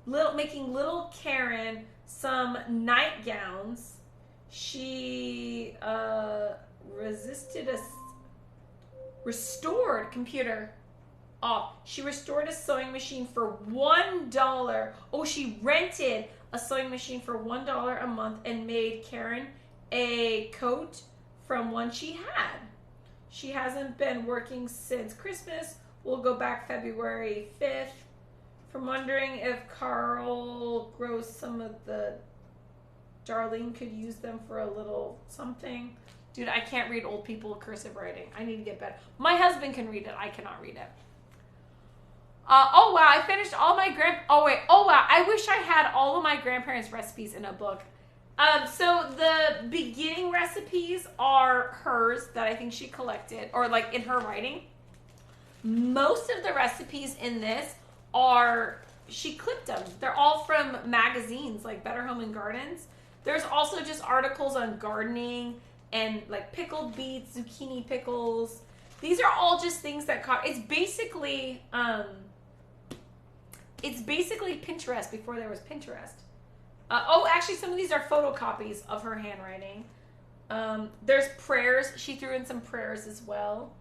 making little Karen some nightgowns. She restored computer. Oh, she restored a sewing machine for $1. Oh, she rented a sewing machine for $1 a month and made Karen a coat from one she had. She hasn't been working since Christmas. We'll go back February 5th. From wondering if Carl grows some of the... Darlene could use them for a little something. Dude, I can't read old people cursive writing. I need to get better. My husband can read it. I cannot read it. Oh, wow. I finished all my Oh, wow. I wish I had all of my grandparents' recipes in a book. So the beginning recipes are hers that I think she collected, or like in her writing. Most of the recipes in this she clipped them. They're all from magazines like Better Home and Gardens. There's also just articles on gardening and like pickled beets, zucchini pickles. These are all just things that it's basically Pinterest before there was Pinterest. Actually, some of these are photocopies of her handwriting. There's prayers. She threw in some prayers as well.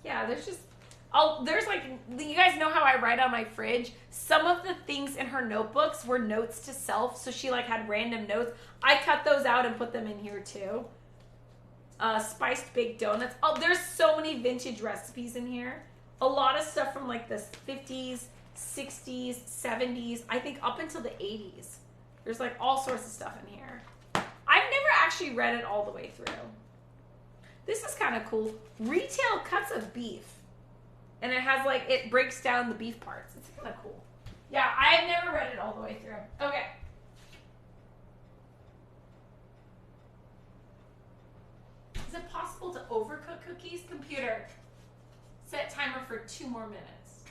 Yeah, there's like, you guys know how I write on my fridge? Some of the things in her notebooks were notes to self, so she like had random notes. I cut those out and put them in here too. Spiced baked donuts. Oh, there's so many vintage recipes in here. A lot of stuff from like the 50s, 60s, 70s, I think up until the 80s. There's like all sorts of stuff in here. I've never actually read it all the way through. This is kind of cool. Retail cuts of beef. And it has like, it breaks down the beef parts. It's kind of cool. Yeah, I've never read it all the way through. Okay. Is it possible to overcook cookies? Computer, set timer for 2 more minutes.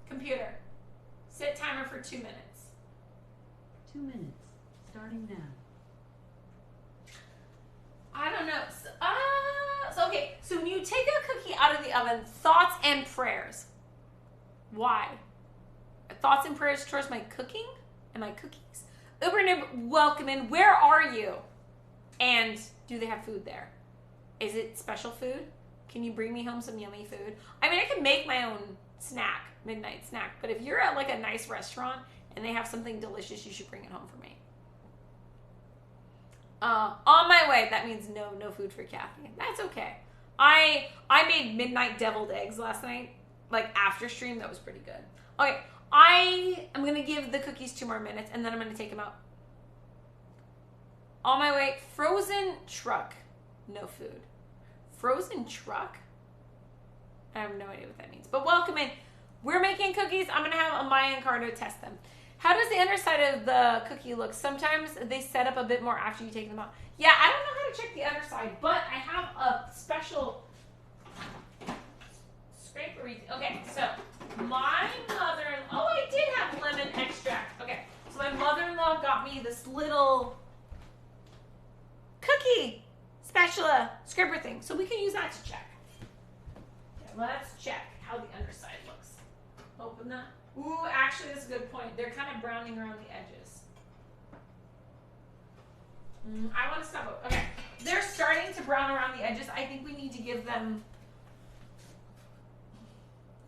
Computer, set timer for 2 minutes. 2 minutes, starting now. I don't know. So when you take a cookie out of the oven, thoughts and prayers. Why? Thoughts and prayers towards my cooking and my cookies. Uber neighbor, welcome in. Where are you? And do they have food there? Is it special food? Can you bring me home some yummy food? I mean, I can make my own snack, midnight snack. But if you're at like a nice restaurant and they have something delicious, you should bring it home for me. On my way. That means no food for Kathy. That's okay. I made midnight deviled eggs last night, like after stream. That was pretty good. Okay, I am gonna give the cookies 2 more minutes, and then I'm gonna take them out. On my way. Frozen truck. No food. Frozen truck. I have no idea what that means. But welcome in. We're making cookies. I'm gonna have Amaya and Carter test them. How does the underside of the cookie look? Sometimes they set up a bit more after you take them out. Yeah, I don't know how to check the underside, but I have a special scraper. Okay, so my mother-in-law, I did have lemon extract. Okay, so my mother-in-law got me this little cookie spatula scraper thing, so we can use that to check. Okay, let's check how the underside looks. Open that. Ooh, actually, that's a good point. They're kind of browning around the edges. I want to stop. Okay, they're starting to brown around the edges. I think we need to give them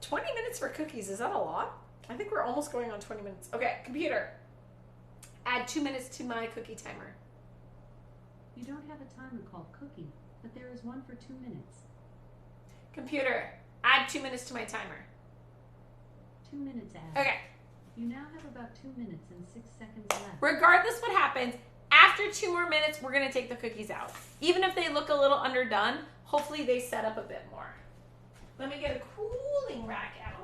20 minutes for cookies. Is that a lot? I think we're almost going on 20 minutes. Okay, computer, add 2 minutes to my cookie timer. You don't have a timer called cookie, but there is one for 2 minutes. Computer, add 2 minutes to my timer. 2 minutes added. Okay. You now have about 2 minutes and 6 seconds left. Regardless what happens, after 2 more minutes, we're going to take the cookies out. Even if they look a little underdone, hopefully they set up a bit more. Let me get a cooling rack out.